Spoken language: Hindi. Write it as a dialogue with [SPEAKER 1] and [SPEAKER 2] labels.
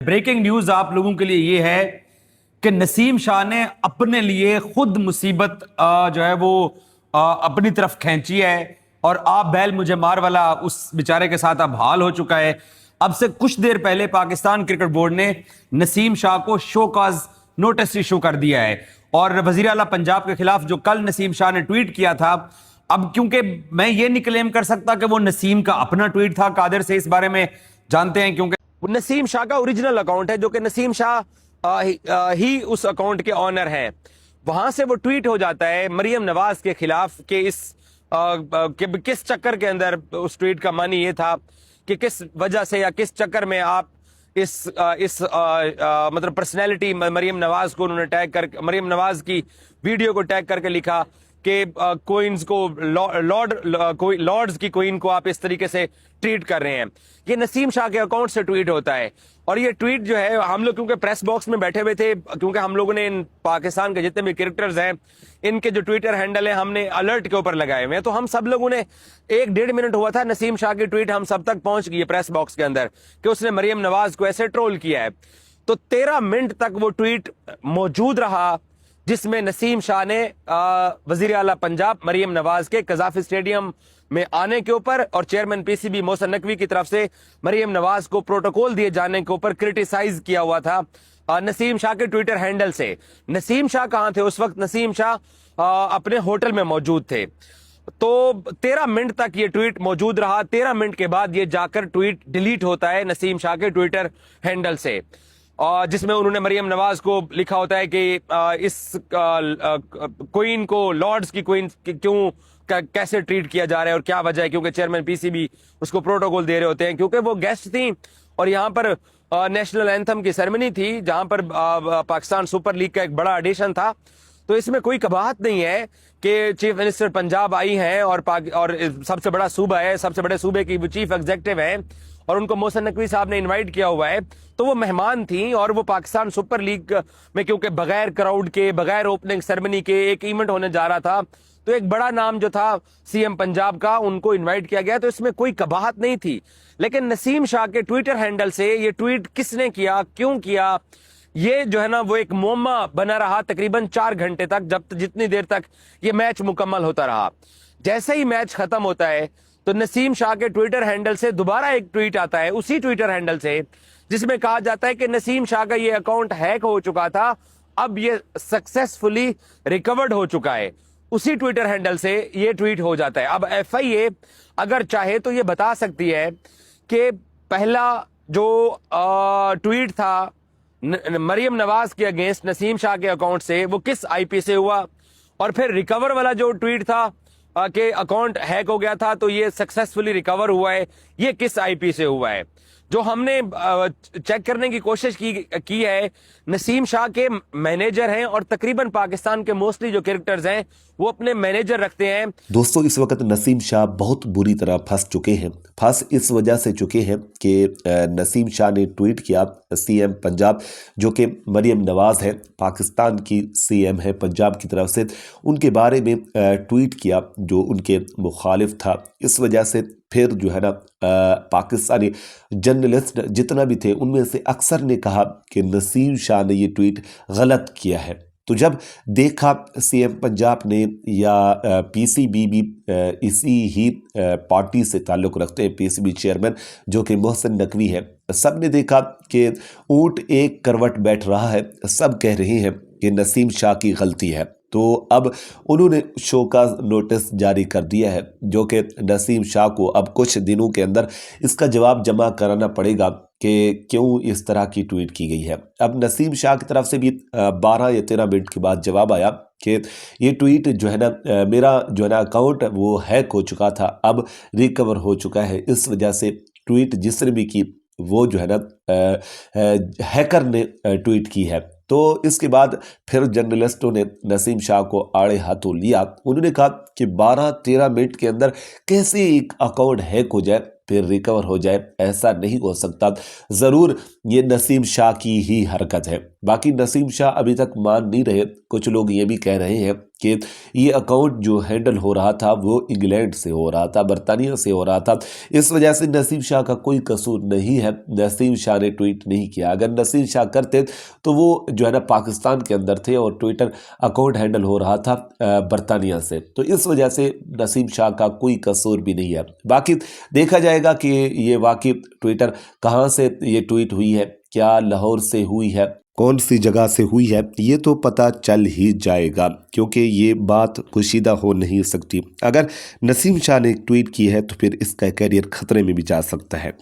[SPEAKER 1] ब्रेकिंग न्यूज आप लोगों के लिए ये है कि नसीम शाह ने अपने लिए खुद मुसीबत जो है वो अपनी तरफ खींची है और आप बैल मुझे मार वाला उस बेचारे के साथ अब हाल हो चुका है। अब से कुछ देर पहले पाकिस्तान क्रिकेट बोर्ड ने नसीम शाह को शो काज नोटिस इशू कर दिया है और वजीर आला पंजाब के खिलाफ जो कल नसीम शाह ने ट्वीट किया था, अब क्योंकि मैं ये नहीं क्लेम कर सकता कि वो नसीम का अपना ट्वीट था, कादिर से इस बारे में जानते हैं क्योंकि नसीम शाह का ओरिजिनल अकाउंट है जो कि नसीम शाह ही उस अकाउंट के ऑनर हैं। वहां से वो ट्वीट हो जाता है मरियम नवाज के खिलाफ कि किस चक्कर के अंदर उस ट्वीट का मानी ये था कि किस वजह से या किस चक्कर में आप मतलब पर्सनैलिटी मरियम नवाज को उन्होंने टैग कर मरियम नवाज की वीडियो को टैग करके लिखा कि कोइंस को लॉर्ड्स की कोइन को आप इस तरीके से ट्वीट कर रहे हैं। ये नसीम शाह के अकाउंट से ट्वीट होता है और ये ट्वीट जो है हम लोग क्योंकि प्रेस बॉक्स में बैठे हुए थे, क्योंकि हम लोगों ने इन पाकिस्तान के जितने भी क्रिकेटर्स हैं इनके जो ट्विटर हैंडल है हमने अलर्ट के ऊपर लगाए हुए हैं, तो हम सब लोगों ने 1-1.5 मिनट हुआ था नसीम शाह की ट्वीट हम सब तक पहुंच गई है प्रेस बॉक्स के अंदर कि उसने मरियम नवाज को ऐसे ट्रोल किया है। तो 13 मिनट तक वो ट्वीट मौजूद रहा जिसमें नसीम शाह ने वजीर आला पंजाब मरियम नवाज के कजाफी स्टेडियम में आने के ऊपर और चेयरमैन पीसीबी मोहसिन नकवी की तरफ से मरियम नवाज को प्रोटोकॉल दिए जाने के ऊपर क्रिटिसाइज किया हुआ था नसीम शाह के ट्विटर हैंडल से। नसीम शाह कहां थे उस वक्त? नसीम शाह अपने होटल में मौजूद थे। तो 13 मिनट तक ये ट्वीट मौजूद रहा। 13 मिनट के बाद ये जाकर ट्वीट डिलीट होता है नसीम शाह के ट्विटर हैंडल से, जिसमें उन्होंने मरियम नवाज को लिखा होता है कि इस क्वीन को लॉर्ड्स की क्वीन क्यों कैसे ट्रीट किया जा रहा है और क्या वजह है, क्योंकि चेयरमैन पीसीबी उसको प्रोटोकॉल दे रहे होते हैं क्योंकि वो गेस्ट थी और यहाँ पर नेशनल एंथम की सेरेमनी थी जहां पर पाकिस्तान सुपर लीग का एक बड़ा एडिशन था। तो इसमें कोई कबाहत नहीं है कि चीफ मिनिस्टर पंजाब आई हैं और सबसे बड़ा सूबा है, सबसे बड़े सूबे की वो चीफ एग्जीक्यूटिव है और उनको मोहसिन नकवी साहब ने इनवाइट किया हुआ है, तो वो मेहमान थी और वो पाकिस्तान सुपर लीग में क्योंकि बगैर क्राउड के बगैर ओपनिंग सेरेमनी के एक इवेंट होने जा रहा था, तो एक बड़ा नाम जो था सीएम पंजाब का उनको इनवाइट किया गया, तो इसमें कोई कबाहत नहीं थी। लेकिन नसीम शाह के ट्विटर हैंडल से ये ट्वीट किसने किया, क्यों किया, ये जो है ना वो एक मुअम्मा बना रहा तकरीबन 4 घंटे तक, जितनी देर तक ये मैच मुकम्मल होता रहा। जैसे ही मैच खत्म होता है तो नसीम शाह के ट्विटर हैंडल से दोबारा एक ट्वीट आता है उसी ट्विटर हैंडल से जिसमें कहा जाता है कि नसीम शाह का ये अकाउंट हैक हो चुका था, अब ये सक्सेसफुली रिकवर्ड हो चुका है। उसी ट्विटर हैंडल से ये ट्वीट हो जाता है। अब एफआईए अगर चाहे तो ये बता सकती है कि पहला जो ट्वीट था मरियम नवाज के अगेंस्ट नसीम शाह के अकाउंट से वो किस आईपी से हुआ, और फिर रिकवर वाला जो ट्वीट था कि अकाउंट हैक हो गया था तो ये सक्सेसफुली रिकवर हुआ है, ये किस आईपी से हुआ है। जो हमने चेक करने की कोशिश की है, नसीम शाह के मैनेजर हैं और तकरीबन पाकिस्तान के मोस्टली जो क्रिकेटर्स हैं वो अपने मैनेजर रखते हैं।
[SPEAKER 2] दोस्तों, इस वक्त नसीम शाह बहुत बुरी तरह फंस चुके हैं। फंस इस वजह से चुके हैं कि नसीम शाह ने ट्वीट किया सीएम पंजाब जो कि मरियम नवाज है, पाकिस्तान की सीएम है पंजाब की तरफ से, उनके बारे में ट्वीट किया जो उनके मुखालिफ था। इस वजह से फिर जो है ना पाकिस्तानी जर्नलिस्ट जितना भी थे उनमें से अक्सर ने कहा कि नसीम शाह ने ये ट्वीट गलत किया है। तो जब देखा सीएम पंजाब ने या पीसीबी भी इसी ही पार्टी से ताल्लुक़ रखते हैं, पीसीबी चेयरमैन जो कि मोहसिन नकवी है, सब ने देखा कि ऊंट एक करवट बैठ रहा है, सब कह रहे हैं कि नसीम शाह की गलती है। तो अब उन्होंने शो का नोटिस जारी कर दिया है जो कि नसीम शाह को अब कुछ दिनों के अंदर इसका जवाब जमा कराना पड़ेगा कि क्यों इस तरह की ट्वीट की गई है। अब नसीम शाह की तरफ से भी 12 या 13 मिनट के बाद जवाब आया कि ये ट्वीट जो है ना मेरा जो है ना अकाउंट वो हैक हो चुका था, अब रिकवर हो चुका है, इस वजह से ट्वीट जिसने भी की वो जो है ना हैकर ने ट्वीट की है। तो इसके बाद फिर जर्नलिस्टों ने नसीम शाह को आड़े हाथों लिया। उन्होंने कहा कि 12-13 मिनट के अंदर कैसे एक अकाउंट हैक हो जाए फिर रिकवर हो जाए, ऐसा नहीं हो सकता। ज़रूर ये नसीम शाह की ही हरकत है। बाकी नसीम शाह अभी तक मान नहीं रहे। कुछ लोग ये भी कह रहे हैं कि ये अकाउंट जो हैंडल हो रहा था वो इंग्लैंड से हो रहा था, बरतानिया से हो रहा था। इस वजह से नसीम शाह का कोई कसूर नहीं है, नसीम शाह ने ट्वीट नहीं किया। अगर नसीम शाह करते तो वो जो है ना पाकिस्तान के अंदर थे और ट्विटर अकाउंट हैंडल हो रहा था बरतानिया से, तो इस वजह से नसीम शाह का कोई कसूर भी नहीं है। बाकी देखा जाएगा कि ये वाकई ट्विटर कहाँ से ये ट्वीट हुई है, क्या लाहौर से हुई है, कौन सी जगह से हुई है, ये तो पता चल ही जाएगा, क्योंकि ये बात पोशीदा हो नहीं सकती। अगर नसीम शाह ने ट्वीट की है तो फिर इसका करियर खतरे में भी जा सकता है।